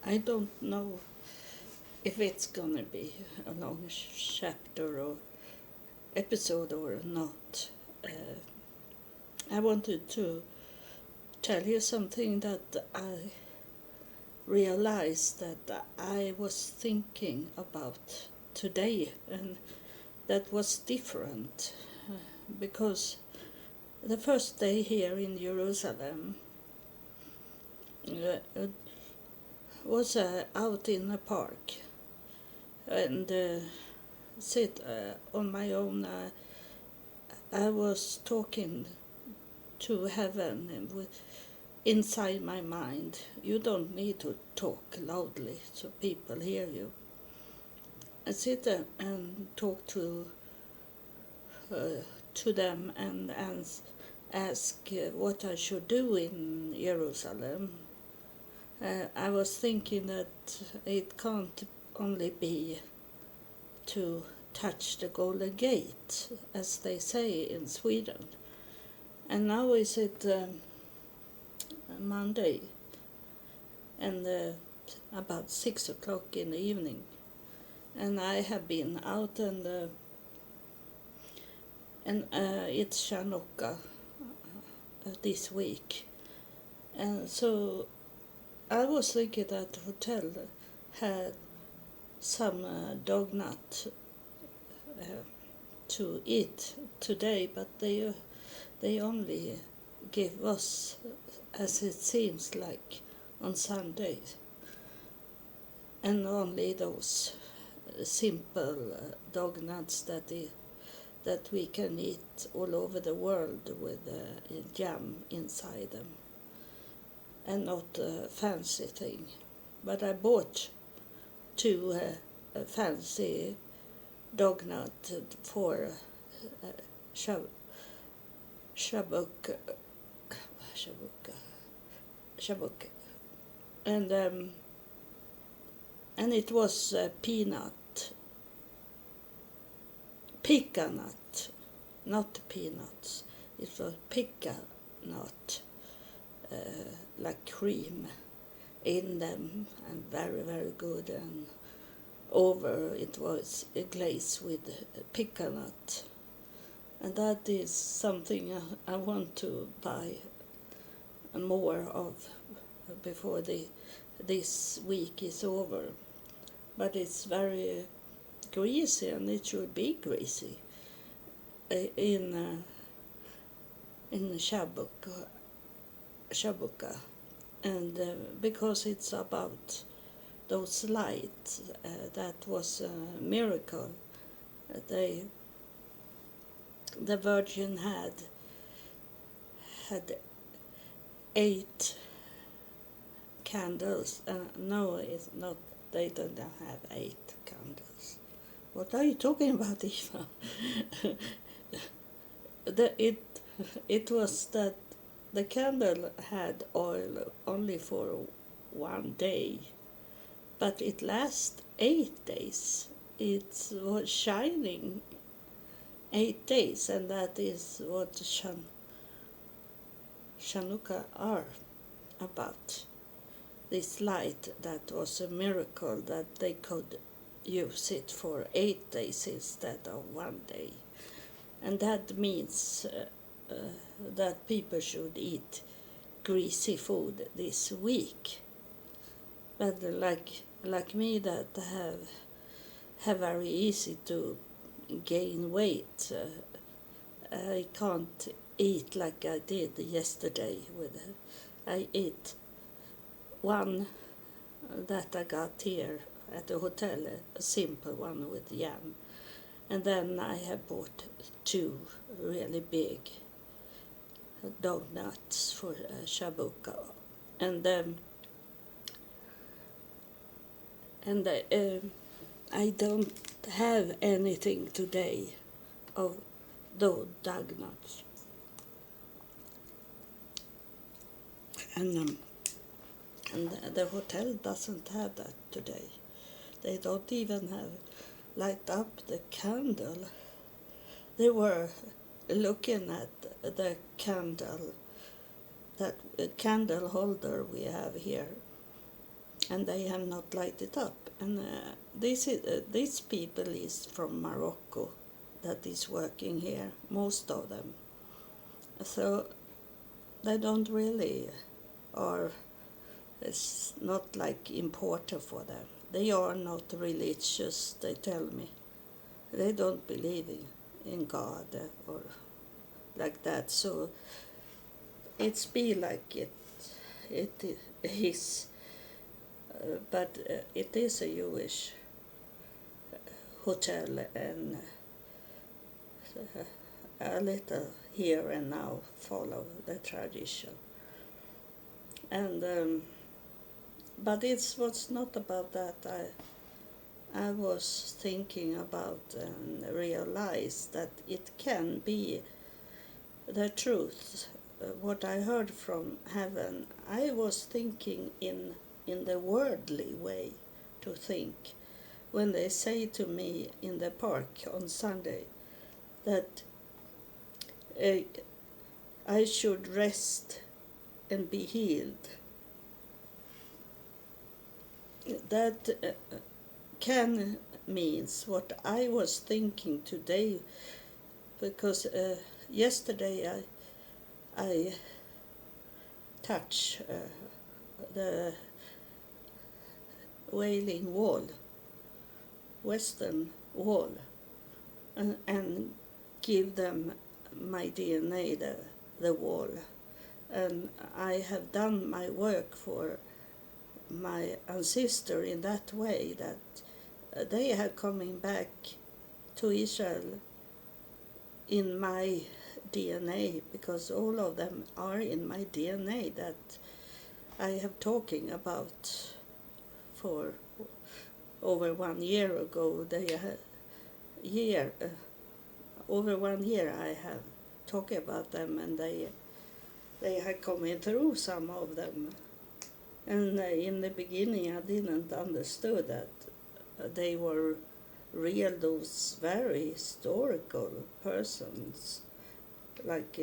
I don't know if it's gonna be a long chapter or episode or not. I wanted to tell you something that I realized that I was thinking about today, and that was different because the first day here in Jerusalem was out in a park and sit on my own. I was talking to heaven and inside my mind. You don't need to talk loudly so people hear you. I sit there and talk to them and ask what I should do in Jerusalem. I was thinking that it can't only be to touch the Golden Gate, as they say in Sweden. And now is it Monday, and about 6 o'clock in the evening. And I have been out and it's Chanukah this week. And so I was thinking that the hotel had some dog nut to eat today, but they only give us, as it seems like, on Sundays, and only those simple dog nuts that we can eat all over the world with jam inside them, and not a fancy thing. But I bought two fancy dog nuts for Shabuk, and it was pecan nut, not peanuts. It was pecan nut, like cream in them, and very, very good. And over it was a glaze with pecan nut. And that is something I want to buy more of before this week is over. But it's very greasy, and it should be greasy in Shabukah, and because it's about those lights, that was a miracle. The Virgin had 8 candles. No, it's not. They don't have 8 candles. What are you talking about, Eva? It was that the candle had oil only for 1 day, but it lasts 8 days. It was shining 8 days, and that is what Chanukah are about. This light, that was a miracle that they could use it for 8 days instead of 1 day. And that means that people should eat greasy food this week. But like me, that have very easy to gain weight, I can't eat like I did yesterday. I ate one that I got here at the hotel, a simple one with yam, and then I have bought 2 really big dog nuts for Shabukah, and I don't have anything today of those dog nuts, and the hotel doesn't have that today. They don't even have light up the candle. They were looking at the candle, that candle holder we have here, and they have not lighted up. And these people is from Morocco that is working here, most of them. So they don't really, or it's not like important for them. They are not religious, they tell me. They don't believe in God or like that. So it's be like it is, but it is a Jewish hotel, and a little here and now follow the tradition. And but it was not about that. I was thinking about and realized that it can be the truth. What I heard from heaven, I was thinking in the worldly way to think. When they say to me in the park on Sunday that I should rest and be healed, that can means what I was thinking today, because yesterday I touched the Wailing Wall, Western Wall, and give them my DNA, the wall. And I have done my work for my ancestor in that way, that they are coming back to Israel in my DNA, because all of them are in my DNA that I have talking about for over 1 year ago. Over 1 year I have talked about them, and they had coming through, some of them. And in the beginning I didn't understand that they were real, those very historical persons, like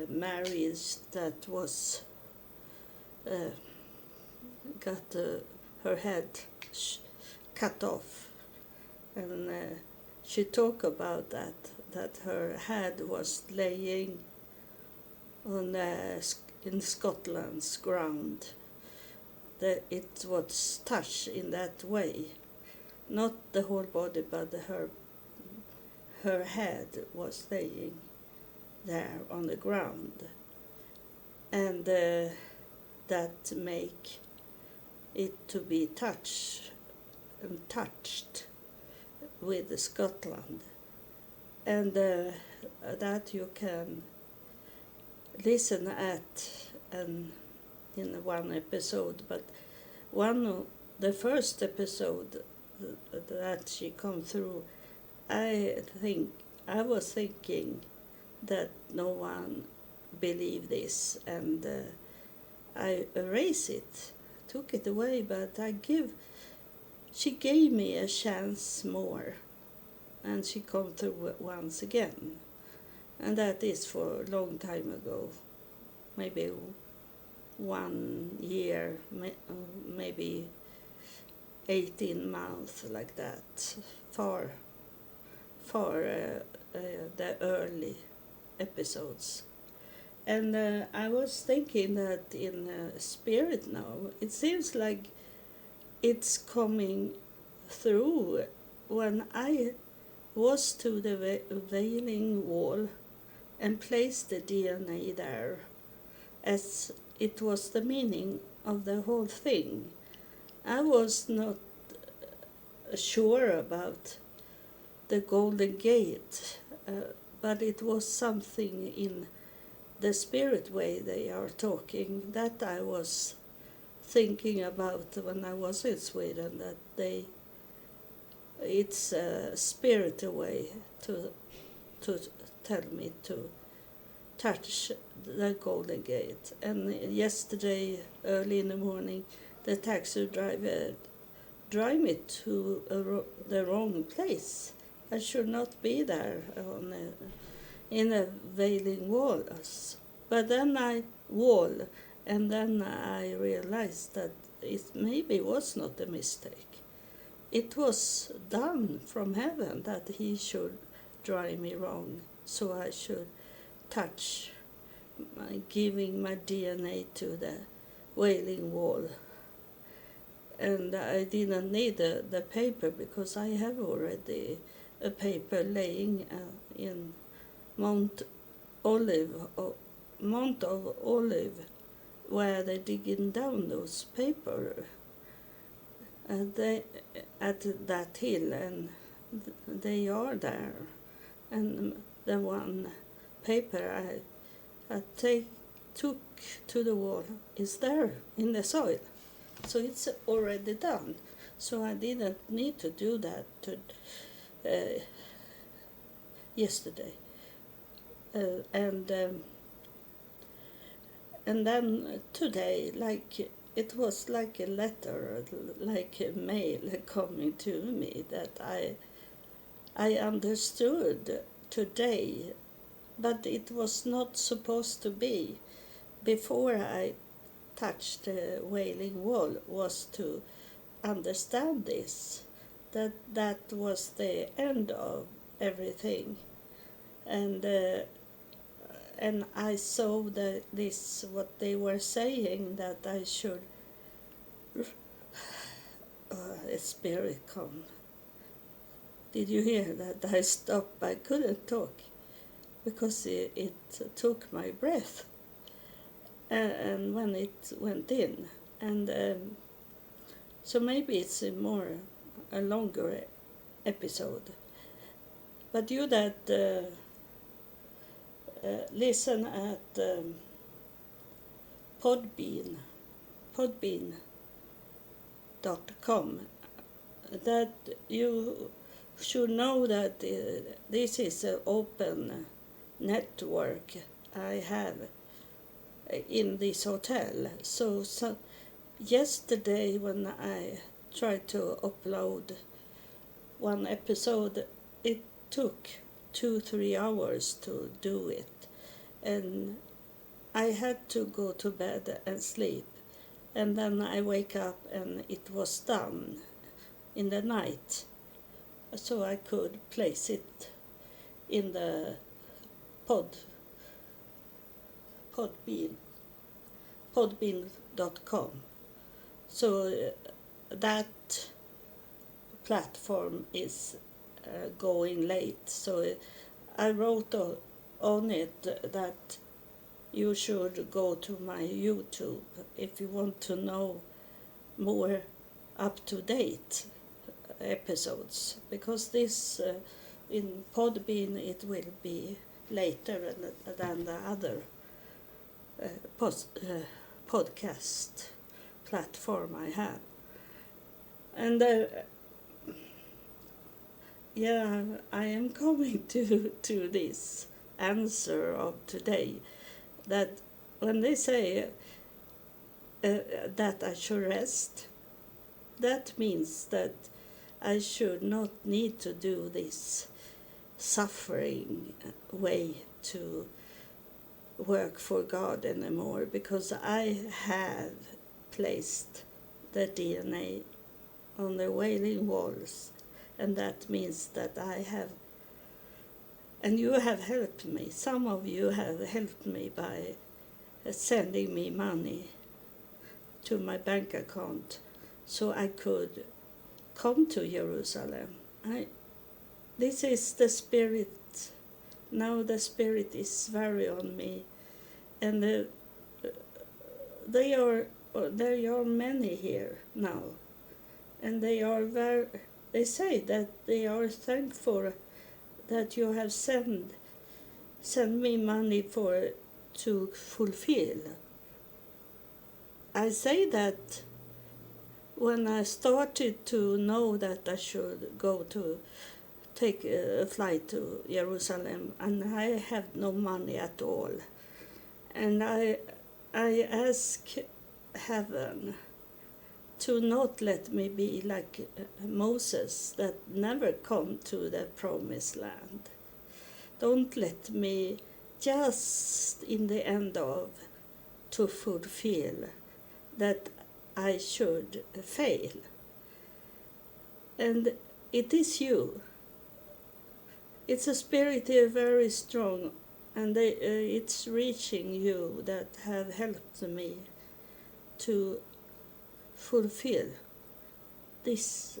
marriage that was got her head cut off, and she talked about that her head was laying on in Scotland's ground, that it was touched in that way, not the whole body, but her head was laying there on the ground, and that make it to be touched with Scotland, and that you can listen at in one episode. But the first episode that she come through, I was thinking that no one believed this, and I erased it, took it away, but she gave me a chance more, and she come through once again, and that is for a long time ago, maybe 1 year, maybe 18 months, like that, for the early episodes. And I was thinking that in spirit now, it seems like it's coming through. When I was to the Wailing Wall and placed the DNA there, as it was the meaning of the whole thing, I was not sure about the Golden Gate, but it was something in the spirit way they are talking that I was thinking about when I was in Sweden, that it's a spirit way to tell me to touch the Golden Gate. And yesterday, early in the morning, the taxi driver drive me to the wrong place. I should not be there in a Wailing Wall. But then I wall, And then I realized that it maybe was not a mistake. It was done from heaven that he should drive me wrong, so I should touch giving my DNA to the Wailing Wall. And I didn't need the paper because I have already a paper laying in Mount of Olive, where they're digging down those paper they, at that hill, and they are there. And the one paper I took to the wall is there in the soil. So it's already done. So I didn't need to do that yesterday. And then today, like it was like a letter, like a mail coming to me that I understood today, but it was not supposed to be. Before I touched the Wailing Wall was to understand this, that was the end of everything, and I saw that this what they were saying, that I should a spirit come. Did you hear that? I stopped. I couldn't talk because it took my breath, and when it went in, and so maybe it's a longer episode. But you that listen at podbean.com, that you should know that this is an open network I have in this hotel. So yesterday when I tried to upload one episode, it took 2-3 hours to do it, and I had to go to bed and sleep, and then I wake up and it was done in the night, so I could place it in the podbean.com. So that platform is going late. So I wrote on it that you should go to my YouTube if you want to know more up-to-date episodes, because this in Podbean it will be later than the other podcast platform I have. And I am coming to this answer of today, that when they say that I should rest, that means that I should not need to do this suffering way to work for God anymore, because I have placed the DNA on the Wailing Walls, and that means that I have, and you have helped me, some of you have helped me by sending me money to my bank account so I could come to Jerusalem. This is the Spirit. Now the Spirit is very on me, and there are many here now, and they say that they are thankful that you have sent me money to fulfill. I say that when I started to know that I should go to take a flight to Jerusalem, and I have no money at all, and I ask heaven to not let me be like Moses that never come to the promised land. Don't let me just in the end of to fulfill, that I should fail. And it is you. It's a spirit very strong, and it's reaching you that have helped me to fulfill this,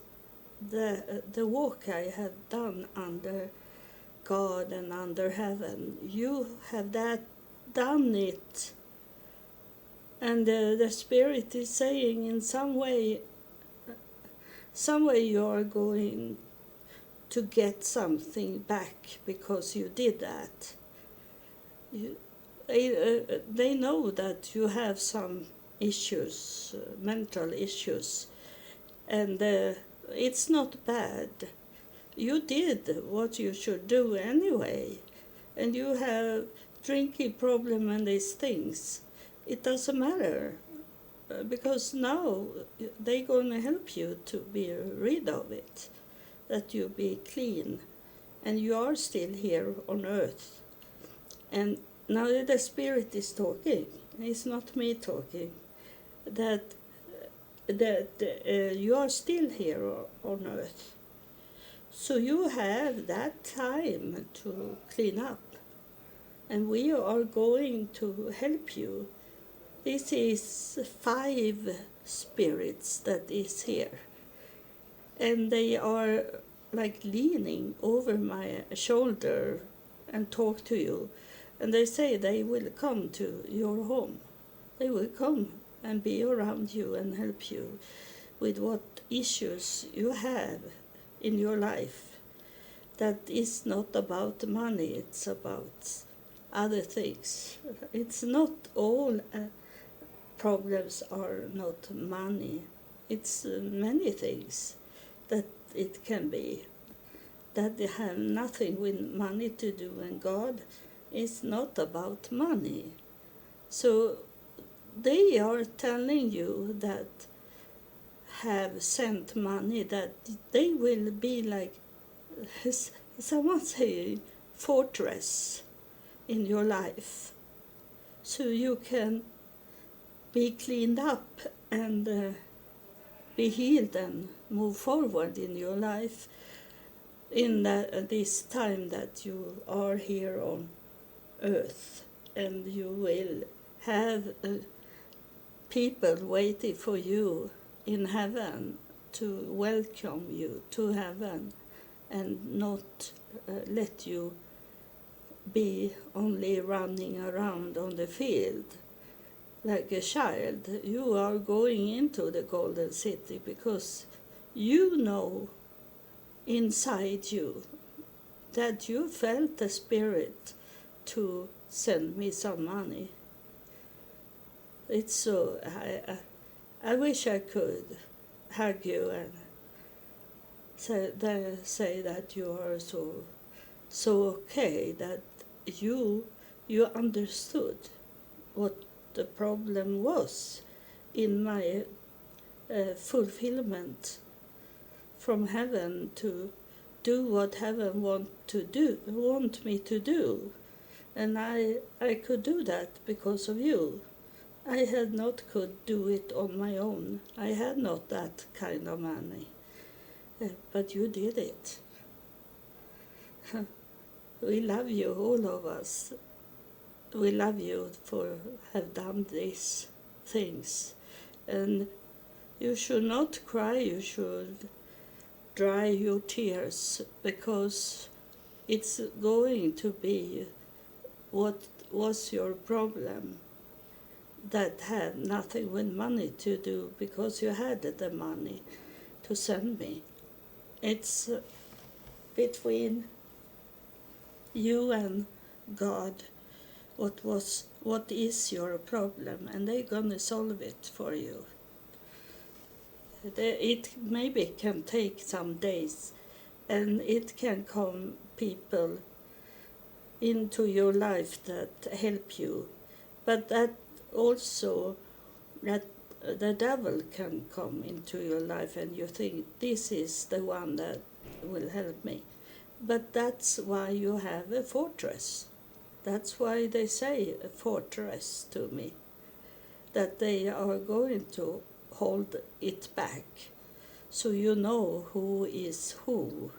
the walk I have done under God and under heaven. You have done it, and the Spirit is saying in some way you are going to get something back because you did that. They know that you have some issues, mental issues, and it's not bad. You did what you should do anyway, and you have drinking problem and these things. It doesn't matter, because now they're going to help you to be rid of it, that you be clean, and you are still here on earth. And now the Spirit is talking. It's not me talking. That you are still here on earth. So you have that time to clean up. And we are going to help you. This is 5 spirits that is here. And they are like leaning over my shoulder and talk to you. And they say they will come to your home. They will come and be around you and help you with what issues you have in your life. That is not about money, it's about other things. It's not all problems are not money. It's many things that it can be, that they have nothing with money to do, and God is not about money. So they are telling you that have sent money, that they will be like, someone saying, fortress in your life, so you can be cleaned up and be healed and move forward in your life in this time that you are here on earth, and you will have people waiting for you in heaven to welcome you to heaven and not let you be only running around on the field like a child. You are going into the golden city because you know inside you that you felt the Spirit to send me some money. It's so, I wish I could hug you and say that you are so okay, that you understood what the problem was in my fulfillment from heaven to do what heaven want me to do. And I could do that because of you. I had not could do it on my own. I had not that kind of money. But you did it. We love you, all of us. We love you for have done these things. And you should not cry, you should dry your tears, because it's going to be what was your problem that had nothing with money to do, because you had the money to send me. It's between you and God what is your problem, and they're gonna solve it for you. It maybe can take some days, and it can come people into your life that help you, but that also that the devil can come into your life and you think this is the one that will help me. But that's why you have a fortress. That's why they say a fortress to me. that they are going to hold it back, so you know who is who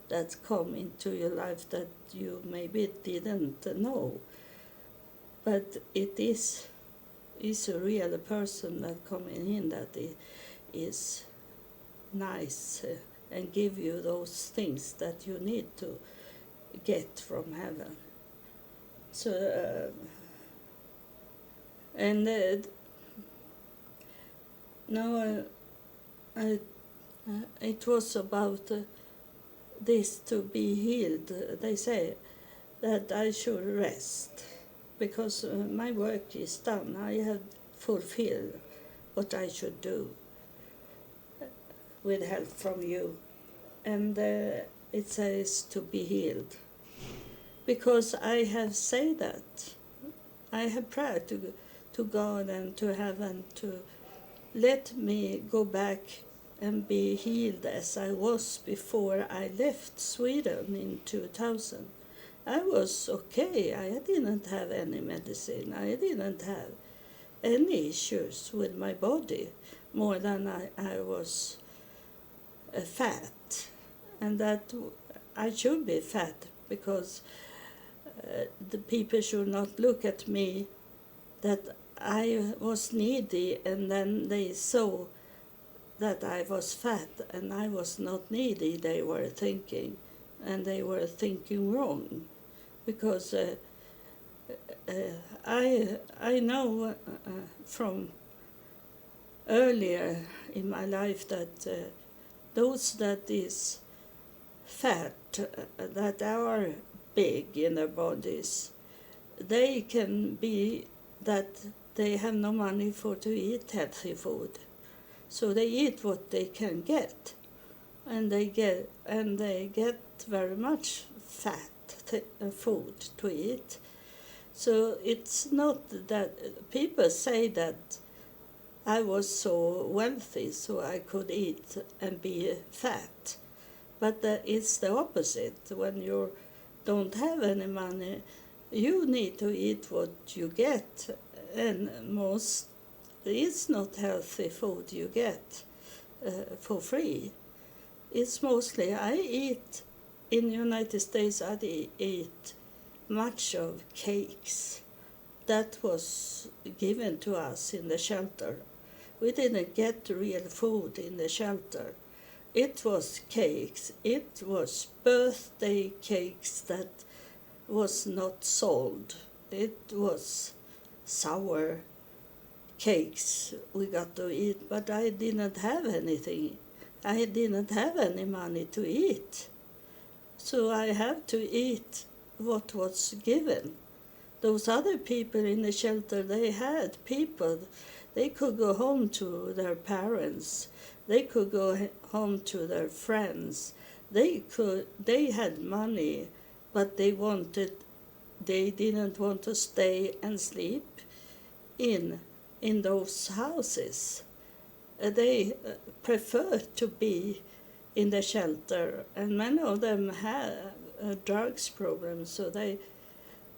that come into your life that you maybe didn't know, but it is a real person that coming in that is nice, and give you those things that you need to get from heaven. So and now it was about this to be healed. They say that I should rest because my work is done. I have fulfilled what I should do with help from you. And it says to be healed. Because I have said that. I have prayed to God and to heaven to let me go back and be healed as I was before I left Sweden in 2000. I was okay. I didn't have any medicine. I didn't have any issues with my body more than I was fat. And that I should be fat because the people should not look at me that I was needy, and then they saw that I was fat and I was not needy, they were thinking, and they were thinking wrong, because I know from earlier in my life that those that is fat, that are big in their bodies, they can be that they have no money for to eat healthy food, so they eat what they can get, and they get very much fat food to eat. So it's not that people say that I was so wealthy so I could eat and be fat, but it's the opposite. When you don't have any money, you need to eat what you get, and most it's not healthy food you get for free. It's mostly, I eat in the United States, I eat much of cakes that was given to us in the shelter. We didn't get real food in the shelter. It was cakes. It was birthday cakes that was not sold. It was sour cakes we got to eat, but I didn't have anything. I didn't have any money to eat. So I had to eat what was given. Those other people in the shelter, they had people. They could go home to their parents. They could go home to their friends. They had money, but they didn't want to stay and sleep in those houses. They preferred to be in the shelter, and many of them had drugs problems, so they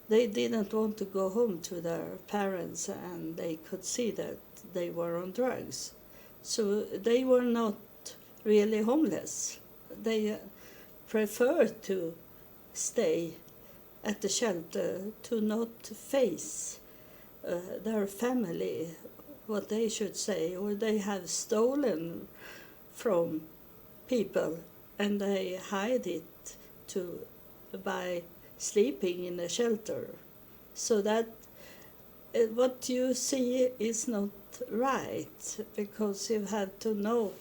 didn't want to go home to their parents, and they could see that they were on drugs. So they were not really homeless. They preferred to stay at the shelter, to not face their family, what they should say, or they have stolen from people and they hide it by sleeping in a shelter. So that what you see is not right, because you have to know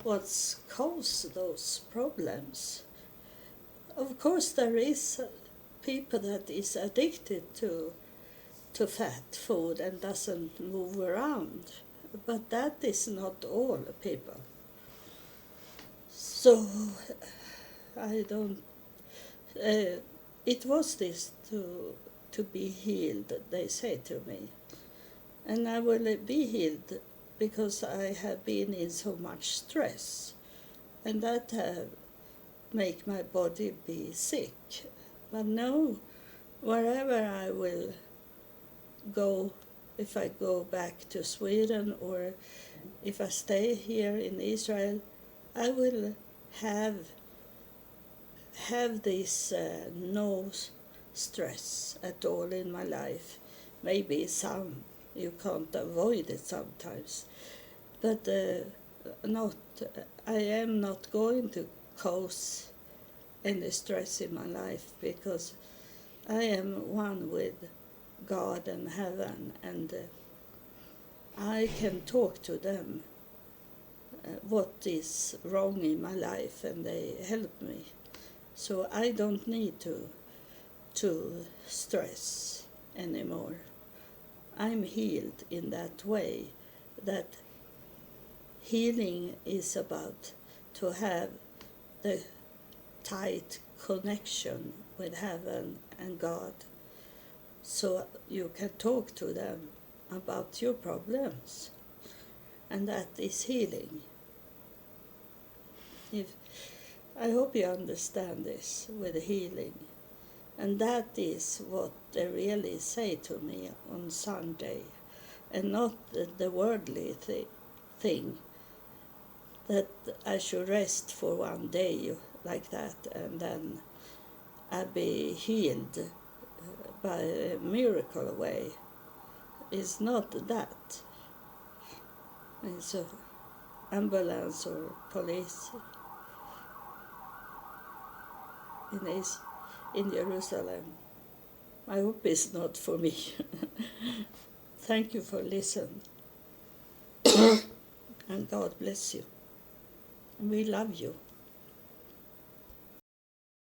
what's caused those problems. Of course, there is people that is addicted to fat food and doesn't move around, but that is not all people. So I don't. It was this to be healed, they say to me, and I will be healed because I have been in so much stress, and that have make my body be sick. But no, wherever I will go if I go back to Sweden or if I stay here in Israel, I will have this no stress at all in my life. Maybe some, you can't avoid it sometimes, but not. I am not going to cause any stress in my life because I am one with God and heaven, and I can talk to them what is wrong in my life, and they help me. So I don't need to stress anymore. I'm healed in that way, that healing is about to have the tight connection with heaven and God, so you can talk to them about your problems, and that is healing. I hope you understand this with healing, and that is what they really say to me on Sunday, and not the worldly thing, that I should rest for one day like that and then I'll be healed by a miracle way. It's not that. It's an ambulance or police in Jerusalem. I hope it's not for me. Thank you for listening. And God bless you. We love you.